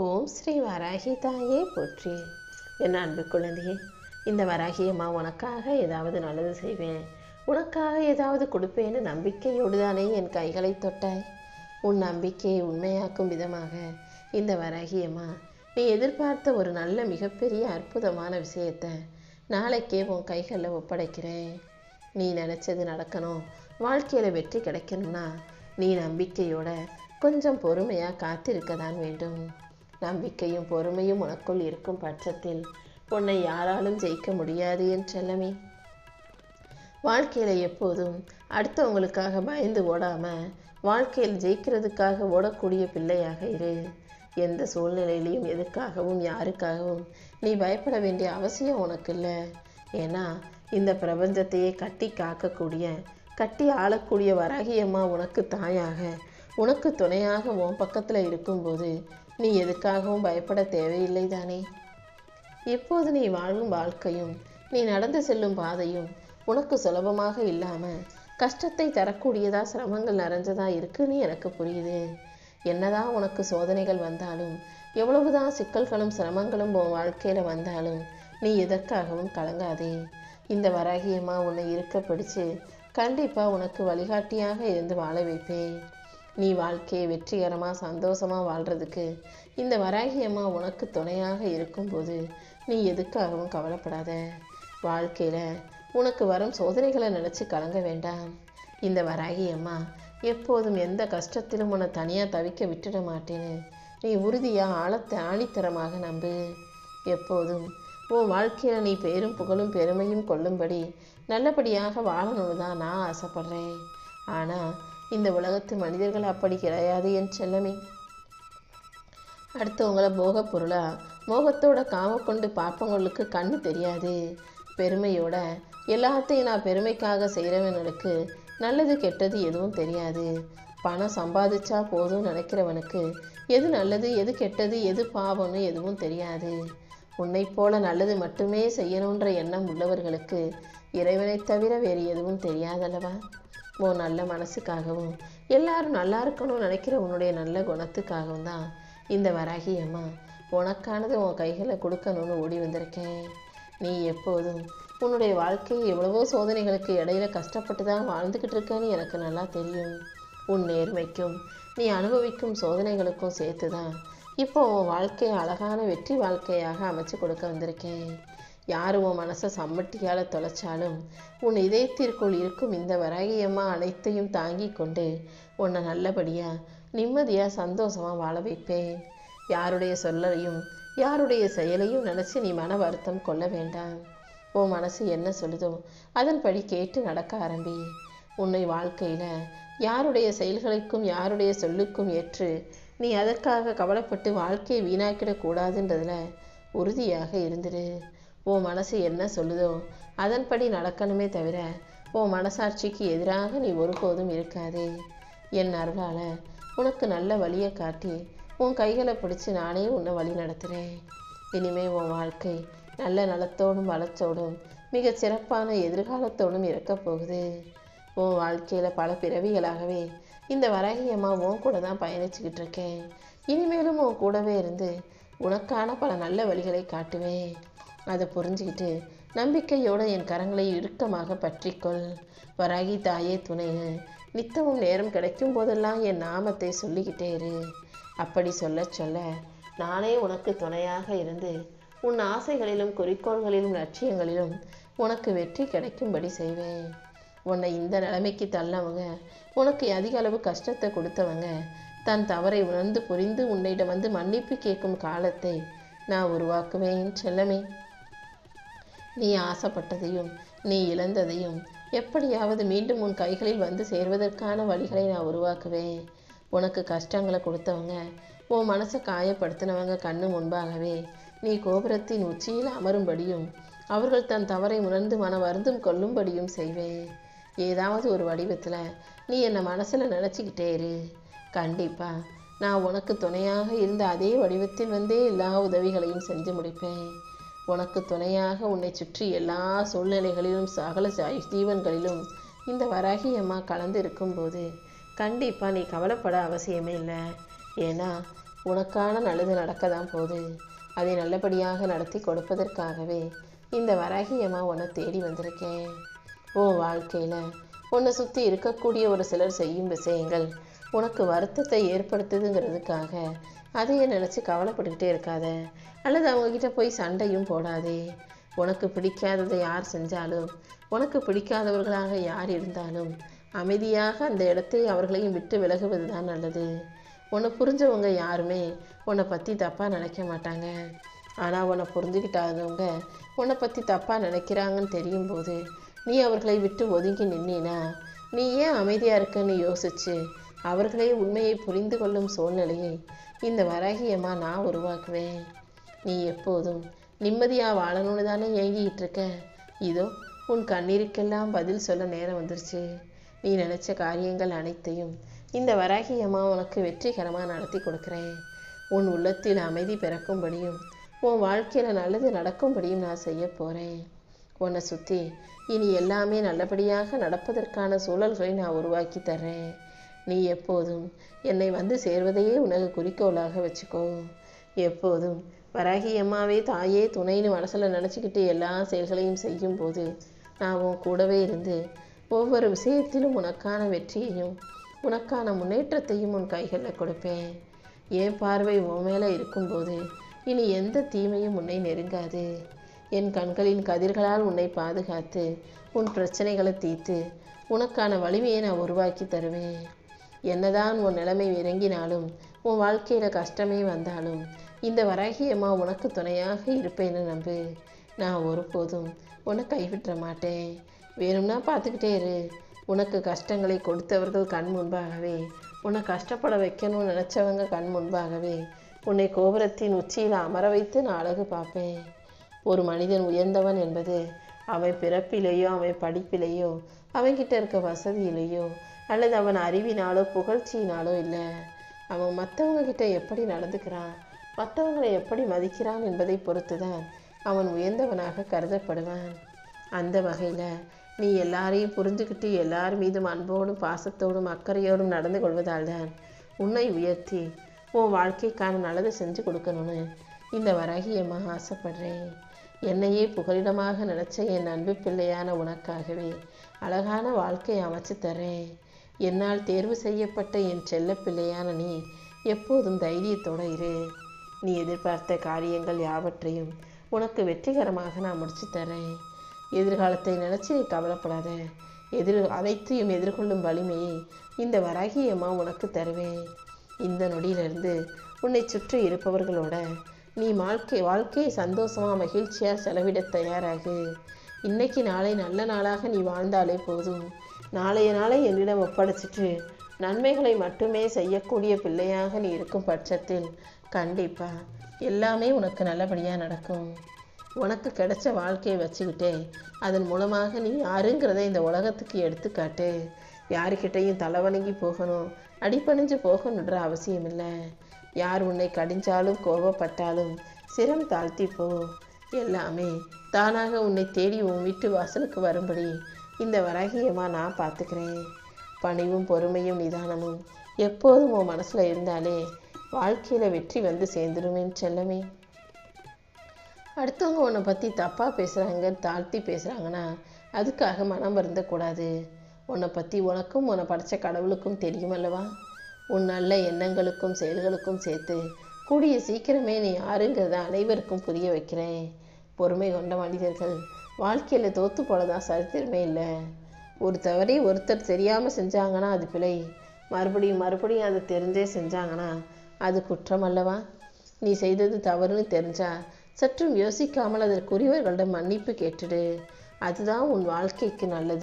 ஓம் ஸ்ரீ வராகி தாயே போற்றி. என் அன்பு குழந்தையே, இந்த வராகி அம்மா உனக்காக ஏதாவது நல்லது செய்வேன், உனக்காக ஏதாவது கொடுப்பேன்னு நம்பிக்கையோடு தானே என் கைகளை தொட்டாய். உன் நம்பிக்கையை உண்மையாக்கும் விதமாக இந்த வராகி அம்மா நீ எதிர்பார்த்த ஒரு நல்ல மிகப்பெரிய அற்புதமான விஷயத்தை நாளைக்கே உன் கைகளில் ஒப்படைக்கிறேன். நீ நினச்சது நடக்கணும், வாழ்க்கையில் வெற்றி கிடைக்கணும்னா நீ நம்பிக்கையோட கொஞ்சம் பொறுமையாக காத்திருக்க தான் வேண்டும். நம்பிக்கையும் பொறுமையும் உனக்குள் இருக்கும் பட்சத்தில் உன்னை யாராலும் ஜெயிக்க முடியாது என் செல்லமே. வாழ்க்கையில் எப்போதும் அடுத்தவங்களுக்காக பயந்து ஓடாமல் வாழ்க்கையில் ஜெயிக்கிறதுக்காக ஓடக்கூடிய பிள்ளையாக இரு. எந்த சூழ்நிலையிலையும் எதுக்காகவும் யாருக்காகவும் நீ பயப்பட வேண்டிய அவசியம் உனக்கு இல்லை. ஏன்னா இந்த பிரபஞ்சத்தையே கட்டி காக்கக்கூடிய, கட்டி ஆளக்கூடிய வராகி அம்மா உனக்கு தாயாக, உனக்கு துணையாக உன் பக்கத்தில் இருக்கும்போது நீ எதுக்காகவும் பயப்பட தேவையில்லை தானே. இப்போது நீ வாழும் வாழ்க்கையும் நீ நடந்து செல்லும் பாதையும் உனக்கு சுலபமாக இல்லாமல் கஷ்டத்தை தரக்கூடியதா, சிரமங்கள் நிறைஞ்சதா இருக்குன்னு எனக்கு புரியுது. என்னதான் உனக்கு சோதனைகள் வந்தாலும், எவ்வளவுதான் சிக்கல்களும் சிரமங்களும் உன் வாழ்க்கையில் வந்தாலும் நீ எதற்காகவும் கலங்காதே. இந்த வராகியம்மா உன்னை இருக்க பிடிச்சு கண்டிப்பாக உனக்கு வழிகாட்டியாக இருந்து வாழ வைப்பேன். நீ வாழ்க்கையை வெற்றிகரமாக சந்தோஷமாக வாழ்கிறதுக்கு இந்த வராகி அம்மா உனக்கு துணையாக இருக்கும்போது நீ எதுக்காகவும் கவலைப்படாத. வாழ்க்கையில் உனக்கு வரும் சோதனைகளை நினச்சி கலங்க வேண்டாம். இந்த வராகி அம்மா எப்போதும் எந்த கஷ்டத்திலும் உன்னை தனியாக தவிக்க விட்டுட மாட்டேன்னு நீ உறுதியாக ஆணித்தரமாக நம்பு. எப்போதும் உன் வாழ்க்கையில் நீ பேரும் புகழும் பெருமையும் கொள்ளும்படி நல்லபடியாக வாழணும்னு தான் நான் ஆசைப்படுறேன். ஆனால் இந்த உலகத்து மனிதர்கள் அப்படி கிடையாது என் செல்லமே. அடுத்தவங்கள போக பொருளா மோகத்தோட காம கொண்டு பார்ப்பவங்களுக்கு கண்ணு தெரியாது. பெருமையோட எல்லாத்தையும் நான் பெருமைக்காக செய்கிறவனுக்கு நல்லது கெட்டது எதுவும் தெரியாது. பணம் சம்பாதிச்சா போதும் நினைக்கிறவனுக்கு எது நல்லது எது கெட்டது எது பாவம்னு எதுவும் தெரியாது. உன்னை போல நல்லது மட்டுமே செய்யணுன்ற எண்ணம் உள்ளவர்களுக்கு இறைவனை தவிர வேறு எதுவும் தெரியாதல்லவா. உன் நல்ல மனசுக்காகவும் எல்லாரும் நல்லா இருக்கணும்னு நினைக்கிற உன்னுடைய நல்ல குணத்துக்காகவும் தான் இந்த வராகி அம்மா உனக்கானது உன் கைகளை கொடுக்கணும்னு ஓடி வந்திருக்கேன். நீ எப்போதும் உன்னுடைய வாழ்க்கையை எவ்வளவோ சோதனைகளுக்கு இடையில கஷ்டப்பட்டு தான் வாழ்ந்துக்கிட்டு இருக்கேன்னு எனக்கு நல்லா தெரியும். உன் நேர்மைக்கும் நீ அனுபவிக்கும் சோதனைகளுக்கும் சேர்த்து தான் இப்போ உன் வாழ்க்கையை அழகான வெற்றி வாழ்க்கையாக அமைச்சு கொடுக்க வந்திருக்கேன். யார் உன் மனசை சம்மட்டியால் தொலைச்சாலும் உன் இதயத்திற்குள் இருக்கும் இந்த வராகியம்மா அனைத்தையும் தாங்கி கொண்டு உன்னை நல்லபடியாக நிம்மதியாக சந்தோஷமாக வாழ வைப்பேன். யாருடைய சொல்லலையும் யாருடைய செயலையும் நினச்சி நீ மன வருத்தம் கொள்ள வேண்டாம். உன் மனசு என்ன சொல்லுதோ அதன்படி கேட்டு நடக்க ஆரம்பி. உன்னை வாழ்க்கையில் யாருடைய செயல்களுக்கும் யாருடைய சொல்லுக்கும் ஏற்று நீ அதற்காக கவலைப்பட்டு வாழ்க்கையை வீணாக்கிடக்கூடாதுன்றதில் உறுதியாக இருந்துடு. உன் மனசு என்ன சொல்லுதோ அதன்படி நடக்கணுமே தவிர உன் மனசாட்சிக்கு எதிராக நீ ஒருபோதும் இருக்காதே. என் அருளால் உனக்கு நல்ல வழியை காட்டி உன் கைகளை பிடிச்சி நானே உன்னை வழி நடத்துகிறேன். இனிமே உன் வாழ்க்கை நல்ல நலத்தோடும் வளத்தோடும் மிக சிறப்பான எதிர்காலத்தோடும் இருக்க போகுது. உன் வாழ்க்கையில் பல பிறவிகளாகவே இந்த வராகி அம்மா உன் கூட தான் பயணிச்சுக்கிட்டு இருக்கேன். இனிமேலும் உன் கூடவே இருந்து உனக்கான பல நல்ல வழிகளை காட்டுவேன். அதை புரிஞ்சுக்கிட்டு நம்பிக்கையோடு என் கரங்களை இறுக்கமாக பற்றிக்கொள். வராகி தாயே துணைன்னு நித்தமும் நேரம் கிடைக்கும் போதெல்லாம் என் நாமத்தை சொல்லிக்கிட்டே இரு. அப்படி சொல்ல சொல்ல நானே உனக்கு துணையாக இருந்து உன் ஆசைகளிலும் குறிக்கோள்களிலும் லட்சியங்களிலும் உனக்கு வெற்றி கிடைக்கும்படி செய்வேன். உன்னை இந்த நிலைமைக்கு தள்ளவங்க, உனக்கு அதிக அளவு கஷ்டத்தை கொடுத்தவங்க தன் தவறை உணர்ந்து புரிந்து உன்னிடம் வந்து மன்னிப்பு கேட்கும் காலத்தை நான் உருவாக்குவேன் செல்லமே. நீ ஆசைப்பட்டதையும் நீ இழந்ததையும் எப்படியாவது மீண்டும் உன் கைகளில் வந்து சேர்வதற்கான வழிகளை நான் உருவாக்குவேன். உனக்கு கஷ்டங்களை கொடுத்தவங்க, உன் மனசை காயப்படுத்தினவங்க கண்ணு முன்பாகவே நீ கோபுரத்தின் உச்சியில் அமரும்படியும் அவர்கள் தன் தவறை உணர்ந்து மன வருந்தும் கொள்ளும்படியும் செய்வேன். ஏதாவது ஒரு வடிவத்தில் நீ என்னை மனசில் நினச்சிக்கிட்டே இரு. கண்டிப்பாக நான் உனக்கு துணையாக இருந்த அதே வடிவத்தில் வந்தே எல்லா உதவிகளையும் செஞ்சு முடிப்பேன். உனக்கு துணையாக உன்னை சுற்றி எல்லா சூழ்நிலைகளிலும் சகல ஜீவன்களிலும் இந்த வராகி அம்மா கலந்து இருக்கும்போது கண்டிப்பாக நீ கவலைப்பட அவசியமே இல்லை. ஏன்னா உனக்கான நல்லது நடக்க தான் போகுது. அதை நல்லபடியாக நடத்தி கொடுப்பதற்காகவே இந்த வராகியம்மா உன்னை தேடி வந்திருக்கேன். உன் வாழ்க்கையில் உன்னை சுற்றி இருக்கக்கூடிய ஒரு சிலர் செய்யும் விஷயங்கள் உனக்கு வருத்தத்தை ஏற்படுத்துதுங்கிறதுக்காக அதையே நினச்சி கவலைப்பட்டுக்கிட்டே இருக்காத, அல்லது அவங்கக்கிட்ட போய் சண்டையும் போடாதே. உனக்கு பிடிக்காததை யார் செஞ்சாலும், உனக்கு பிடிக்காதவர்களாக யார் இருந்தாலும் அமைதியாக அந்த இடத்தை அவர்களையும் விட்டு விலகுவது தான் நல்லது. உன்னை புரிஞ்சவங்க யாருமே உன்னை பற்றி தப்பாக நினைக்க மாட்டாங்க. ஆனால் உன்னை புரிஞ்சுக்கிட்டாதவங்க உன்னை பற்றி தப்பாக நினைக்கிறாங்கன்னு தெரியும் போது நீ அவர்களை விட்டு ஒதுங்கி நின்னா நீ ஏன் அமைதியாக இருக்குன்னு யோசிச்சு அவர்களே உண்மையை புரிந்து கொள்ளும் சூழ்நிலையை இந்த வராகியம்மா நான் உருவாக்குவேன். நீ எப்போதும் நிம்மதியாக வாழணும்னு தானே ஏங்கிக்கிட்டு இருக்க. இதோ உன் கண்ணீருக்கெல்லாம் பதில் சொல்ல நேரம் வந்துருச்சு. நீ நினச்ச காரியங்கள் அனைத்தையும் இந்த வராகியம்மா உனக்கு வெற்றிகரமாக நடத்தி கொடுக்குறேன். உன் உள்ளத்தில் அமைதி பிறக்கும்படியும் உன் வாழ்க்கையில் நல்லது நடக்கும்படியும் நான் செய்ய போகிறேன். உன்னை சுற்றி இனி எல்லாமே நல்லபடியாக நடப்பதற்கான சூழல்களை நான் உருவாக்கி தர்றேன். நீ எப்போதும் என்னை வந்து சேர்வதையே உனக்கு குறிக்கோளாக வச்சுக்கோ. எப்போதும் வராகியம்மாவே தாயே துணைன்னு மனசில் நினச்சிக்கிட்டு எல்லா செயல்களையும் செய்யும்போது நான் உன் கூடவே இருந்து ஒவ்வொரு விஷயத்திலும் உனக்கான வெற்றியையும் உனக்கான முன்னேற்றத்தையும் உன் கைகளில் கொடுப்பேன். என் பார்வை உன் மேலே இருக்கும்போது இனி எந்த தீமையும் உன்னை நெருங்காது. என் கண்களின் கதிர்களால் உன்னை பாதுகாத்து உன் பிரச்சனைகளை தீர்த்து உனக்கான வலிமையை நான் உருவாக்கி தருவேன். என்னதான் உன் நிலைமை இறங்கினாலும் உன் வாழ்க்கையில் கஷ்டமே வந்தாலும் இந்த வராகியம்மா உனக்கு துணையாக இருப்பேன்னு நம்பு. நான் ஒருபோதும் உன்னை கைவிட்ட மாட்டேன். வேணும்னா பார்த்துக்கிட்டே இரு. உனக்கு கஷ்டங்களை கொடுத்தவர்கள் கண் முன்பாகவே, உன்னை கஷ்டப்பட வைக்கணும்னு நினச்சவங்க கண் முன்பாகவே உன்னை கோபுரத்தின் உச்சியில் அமர வைத்து நான் அழகு பார்ப்பேன். ஒரு மனிதன் உயர்ந்தவன் என்பது அவன் பிறப்பிலேயோ அவன் படிப்பிலேயோ அவன்கிட்ட இருக்க வசதியிலேயோ அல்லது அவன் அறிவினாலோ புகழ்ச்சியினாலோ இல்லை. அவன் மற்றவங்க கிட்ட எப்படி நடந்துக்கிறான், மற்றவங்களை எப்படி மதிக்கிறான் என்பதை பொறுத்து தான் அவன் உயர்ந்தவனாக கருதப்படுவான். அந்த வகையில் நீ எல்லாரையும் புரிஞ்சுக்கிட்டு எல்லார் மீதும் அன்போடும் பாசத்தோடும் அக்கறையோடும் நடந்து கொள்வதால் தான் உன்னை உயர்த்தி உன் வாழ்க்கைக்கான நல்லதை செஞ்சு கொடுக்கணும்னு இந்த வராகியம்மா ஆசைப்படுறேன். என்னையே புகலிடமாக நினச்ச என் அன்பு பிள்ளையான உனக்காகவே அழகான வாழ்க்கையை அமைச்சு தர்றேன். என்னால் தேர்வு செய்யப்பட்ட என் செல்ல பிள்ளையான நீ எப்போதும் தைரியத்தோடு இரு. நீ எதிர்பார்த்த காரியங்கள் யாவற்றையும் உனக்கு வெற்றிகரமாக நான் முடிச்சு தரேன். எதிர்காலத்தை நினச்சி நீ கவலைப்படாத. அனைத்தையும் எதிர்கொள்ளும் வலிமையை இந்த வராகியம்மா உனக்கு தருவேன். இந்த நொடியிலிருந்து உன்னை சுற்றி இருப்பவர்களோட நீ வாழ்க்கையை சந்தோஷமாக மகிழ்ச்சியாக செலவிட தயாராகு. இன்னைக்கு நாளை நல்ல நாளாக நீ வாழ்ந்தாலே போதும். நாளைய நாளை என்னிடம் ஒப்படைச்சிட்டு நன்மைகளை மட்டுமே செய்யக்கூடிய பிள்ளையாக நீ இருக்கும் பட்சத்தில் கண்டிப்பாக எல்லாமே உனக்கு நல்லபடியாக நடக்கும். உனக்கு கிடைச்ச வாழ்க்கையை வச்சுக்கிட்டே அதன் மூலமாக நீ யாருங்கிறத இந்த உலகத்துக்கு எடுத்துக்காட்டு. யாருக்கிட்டையும் தலைவணங்கி போகணும், அடிபணிஞ்சு போகணுன்ற அவசியம் இல்லை. யார் உன்னை கடிஞ்சாலும் கோபப்பட்டாலும் சிரம் தாழ்த்தி போ. எல்லாமே தானாக உன்னை தேடி உன் வீட்டு வாசலுக்கு வரும்படி இந்த வராகியம்மா நான் பார்த்துக்கிறேன். பணிவும் பொறுமையும் நிதானமும் எப்போதும் உன் மனசில் இருந்தாலே வாழ்க்கையில் வெற்றி வந்து சேர்ந்துடுமேன்னு செல்லமே. அடுத்தவங்க உன்னை பற்றி தப்பாக பேசுகிறாங்க, தாழ்த்தி பேசுகிறாங்கன்னா அதுக்காக மனம் வருந்தக்கூடாது. உன்னை பற்றி உனக்கும் உன்னை படைத்த கடவுளுக்கும் தெரியுமல்லவா. உன் நல்ல எண்ணங்களுக்கும் செயல்களுக்கும் சேர்த்து கூடிய சீக்கிரமே நீ யாருங்கிறத அனைவருக்கும் புரிய வைக்கிறேன். பொறுமை கொண்ட மனிதர்கள் வாழ்க்கையில் தோற்று போலதான் சரித்திரமே இல்லை. ஒரு தவறை ஒருத்தர் தெரியாமல் செஞ்சாங்கன்னா அது பிழை. மறுபடியும் அது தெரிஞ்சே செஞ்சாங்கன்னா அது குற்றம் அல்லவா. நீ செய்தது தவறுன்னு தெரிஞ்சா சற்றும் யோசிக்காமல் அதற்குரியவர்களிடம் மன்னிப்பு கேட்டுடு. அதுதான் உன் வாழ்க்கைக்கு நல்லது.